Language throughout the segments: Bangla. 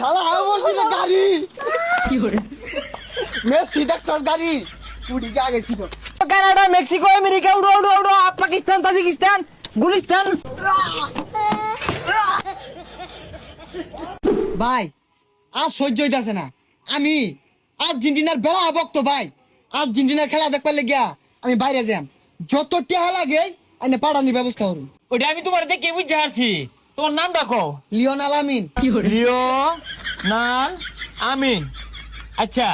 শালা আমি বলছি না গাড়ি মেসি দেখছস গাড়ি উড়ি গে আগে ছিল কানাডা মেক্সিকো আমেরিকা উড়ো উড়ো উড়ো পাকিস্তান তাজিকিস্তান গুলিস্তান। ভাই আর সহ্য হইতাছে না। আমি আর্জেন্টিনার বেড়া ভক্ত ভাই। আর্জেন্টিনার খেলা দেখবার লেগিয়া আমি বাইরে যাম, যত টেহা লাগে আইনে পাঠানোর ব্যবস্থা করুন। ওটা আমি তোমার দেখে বুঝতে পারছি। তোমার নাম ডাকো। লিওনেল আমিন। লিও নান আমিন। আচ্ছা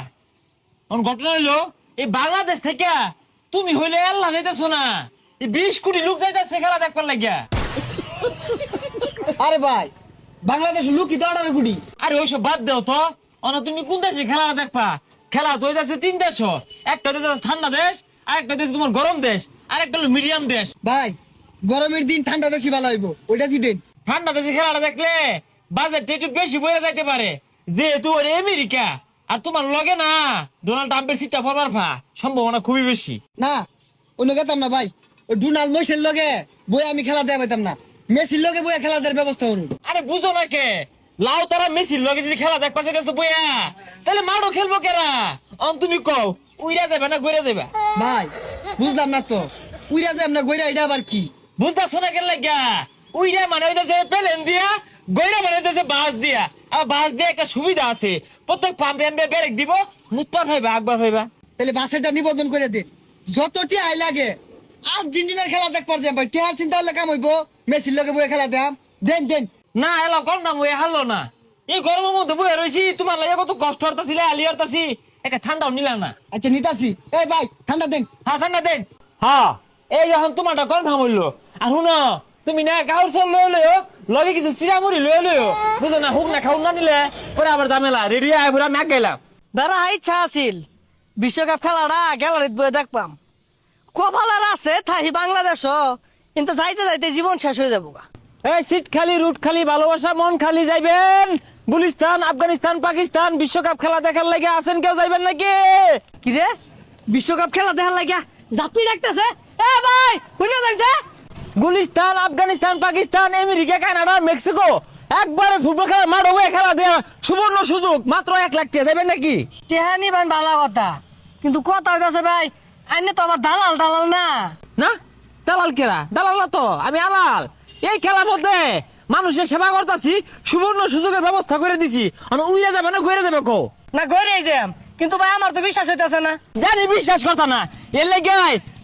আমার ঘটনা হইলো এই বাংলাদেশ থেকে তুমি হইলে আল্লাহ যাইতেছো না, এই 20 কোটি লোক যাইতেছে খেলা দেখবার লাগিয়া। আরে ভাই বাংলাদেশ লুকি তো 18 কোটি। আরে ওইসব বাদ দেও তো, অনা তুমি কোন দেশে খেলাটা দেখবা? খেলা তো হইতাছে 3 দেশ, একটা দেশ ঠান্ডা দেশ, আর একটা দেশ তোমার গরম দেশ, আর একটা হলো মিডিয়াম দেশ। ভাই গরমের দিন ঠান্ডা দেশই ভালো হইব, ওইটা কি দিন? ঠান্ডা দেশে খেলাটা দেখলে বাজেটটা একটু বেশি বইরা যাইতে পারে, যেহেতু ওর আমেরিকা আর তোমার লগে না ডোনাল্ড ট্রাম্পের সিটটা পড়বার সম্ভাবনা খুবই বেশি। না অন্য গেতাম না ভাই, ওই ডোনাল্ড মইসের লগে বই আমি খেলা দেয়া পাইতাম না, মেসির লগে বইয়া খেলা দেওয়ার ব্যবস্থা করুন। আরে বুঝো না কে, লাও তারা মেসির লগে যদি খেলা দেখবা চাইতেছো বইয়া, তাহলে মাঠও খেলবো কেরা? তুমি কও উইরা যাবে না গইরা যাবে? ভাই বুঝলাম না তো, উইরা যাম না গইরা এটা আবার কি? বুঝতেছো না কেন লাগিয়া? উইরা মানে হইতেছে প্লেন দিয়া, গইরা মানে হইতেছে বাস দিয়া। আর বাস দিয়ে একটা সুবিধা আছে, প্রত্যেক পাম্পে আনবে ব্রেক দিব, মুতপার ভাইবা আকবার ভাইবা। তাহলে বাসেরটা নিবন্ধন করে দিন, যত টিয়াই লাগে আর্জেন্টিনার খেলা দেখবার যাম ভাই। টিয়ার চিন্তা হলে কাম হইব, মেসির লগে বইয়া খেলা দেম। দেন দেন না এলো কম দাম হয়ে হারলো না, এই গরমের মধ্যে বয়ে রয়েছি, তোমার লাগে কত কষ্ট হতাছিল, আলি হতাছি, একটা ঠান্ডাও নিলাম না। আচ্ছা নিতাছি। এই ভাই ঠান্ডা দেন। হ্যাঁ ঠান্ডা দেন। হ্যাঁ এই যখন তোমারটা কনফার্ম হইলো, আর শুনো তুমি না কাউর সব লয়ে লইও, লগে কিছু চিরামুড়ি লয়ে লইও, বুঝো না? হুক না খাও না নিলে পরে আবার ঝামেলা। রেডি আয় পুরা ম্যাক গেলাম। বেড়া ইচ্ছা আছিল বিশ্বকাপ খেলাটা গ্যালারিত বয়ে দেখবাম, কপালার আছে থাহি বাংলাদেশ, কিন্তু যাইতে যাইতে জীবন শেষ হয়ে যাবো। এই সিট খালি রুট খালি ভালোবাসা মন খালি যাইবেন গুলিস্তান আফগানিস্তান পাকিস্তান বিশ্বকাপ খেলা দেখার লাগে আছেন, কেউ যাইবেন নাকি? কি রে বিশ্বকাপ খেলা দেখার লাগিয়া যাত্রী ডাকতেছে? এ ভাই বুঝে যাইছে Gulistan Afghanistan Pakistan America Canada Mexico একবারে ফুটবল খেলা মাঠ হয়ে খেলা দেওয়া সুবর্ণ সুযোগ, মাত্র 1 লাখ টাকা। যাইবেন নাকি? টেহানি ভাই ভালো কথা, কিন্তু কথা হইতাছে ভাই আইনে তো আবার দালাল দালাল না। না দালাল কেরা? দালাল না তো, আমি আলাল। এই খেলার মধ্যে মানুষের সেবা করতেছি, সুবর্ণ সুযোগের ব্যবস্থা করে দিছি। আমি উইরা যাবে না ঘুরে যাবে কো? না গড়েই যাম, কিন্তু ভাই আমার তো বিশ্বাস হইতাছে না। জানি বিশ্বাস করতা না, এর লেগে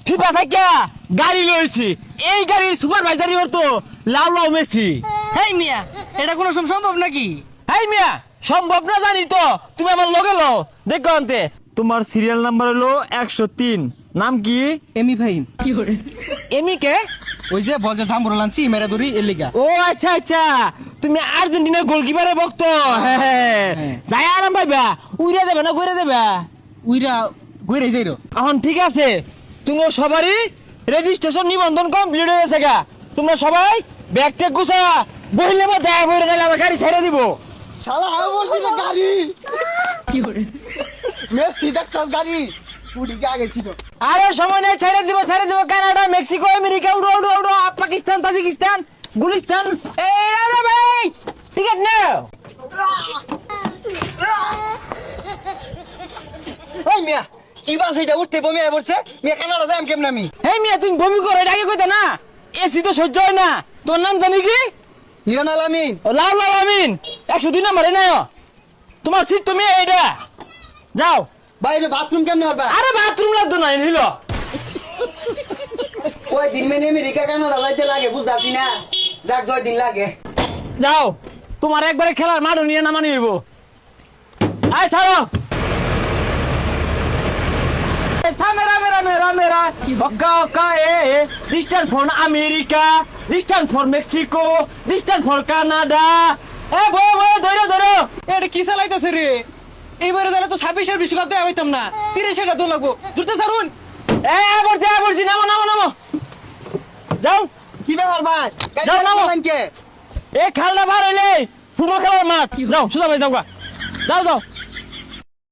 ফিফা থেকে গাড়ি লইছি। এই গাড়ির সুপারভাইজারি হতো লাউ লাউ মেসি। হেই মিয়া এটা কোনো সম্ভব নাকি? হাই মিয়া সম্ভব না জানি তো, তুমি আমার লগে লও দেখো আনতে। তোমার সিরিয়াল নাম্বার হলো 103। নাম কি? এমি ভাই। এমি কে? ওই যে বল যে জাম্বুরা লানছি মেরা দড়ি এর লিগা। ও আচ্ছা আচ্ছা, তুমি আর্জেন্টিনার গোলকিপারের ভক্ত। হ্যাঁ যাই আরাম পাইবা, উইরা যাবে না ঘুরে যাবে? উইরা গইরাই যাইরো। এখন ঠিক আছে, তুমি সবারই রেজিস্ট্রেশন নিবন্ধন কমপ্লিট হয়ে গেছে গা। তোমরা সবাই ব্যাগ ট্যাগ গুছা বহিলে বা দেখা বইরে গেলে আমার গাড়ি ছেড়ে দিব। শালা আমি বলছি না গাড়ি মেসি দেখছস গাড়ি উড়ি গে আগে ছিল। আরে সময় নেই, ছেড়ে দিব ছেড়ে দিব। কানাডা মেক্সিকো আমেরিকা উড়ো উড়ো উড়ো পাকিস্তান তাজিকিস্তান গুলিস্তান। এই আরে ভাই টিকেট নাও। ওই মিয়া কি বাস এটা উঠতে বমি আই পড়ছে মিয়া, কানাডা যাম কেমনে আমি? হেই মিয়া তুমি বমি করো, এটা আগে কইতা না? এসি তো সহ্য হয় না। তোর নাম জানি কি? লিওনেল আমিন। ও লাল লাল আমিন 102 নম্বরে না তোমার সিট, তুমি এইটা যাও। বাইরে বাথরুম কেমনে হবে? আরে বাথরুম লাগতো না নিল। ওই দিন মেনে আমেরিকা কানাডা যাইতে লাগে বুঝতাছি না, যাক জয় দিন লাগে। যাও তোমার একবারে খেলার মাঠ নিয়ে নামানি হইব। আয় ছাড়ো। মেরা মেরা মেরা মেরা ওকা ওকা distance for America, distance for Mexico, distance for Canada. এ বই বই ধরো ধরো। এটা কি চালাইতেছে রে? এইবারে যাইলে তো 26-এর বিশ্বকাপ দেয়া হইতাম না, 30-এটা তো লাগবো। জুড়তে ছাড়ুন। বলছি নামো নামো নামো যাও। কি ব্যাপার ভাই? যাও, নামো। কে এ খালটা ভার হইলে ফুটবল খেলার মাঠ। যাও সুজা ভাই যাও গা, যাও যাও।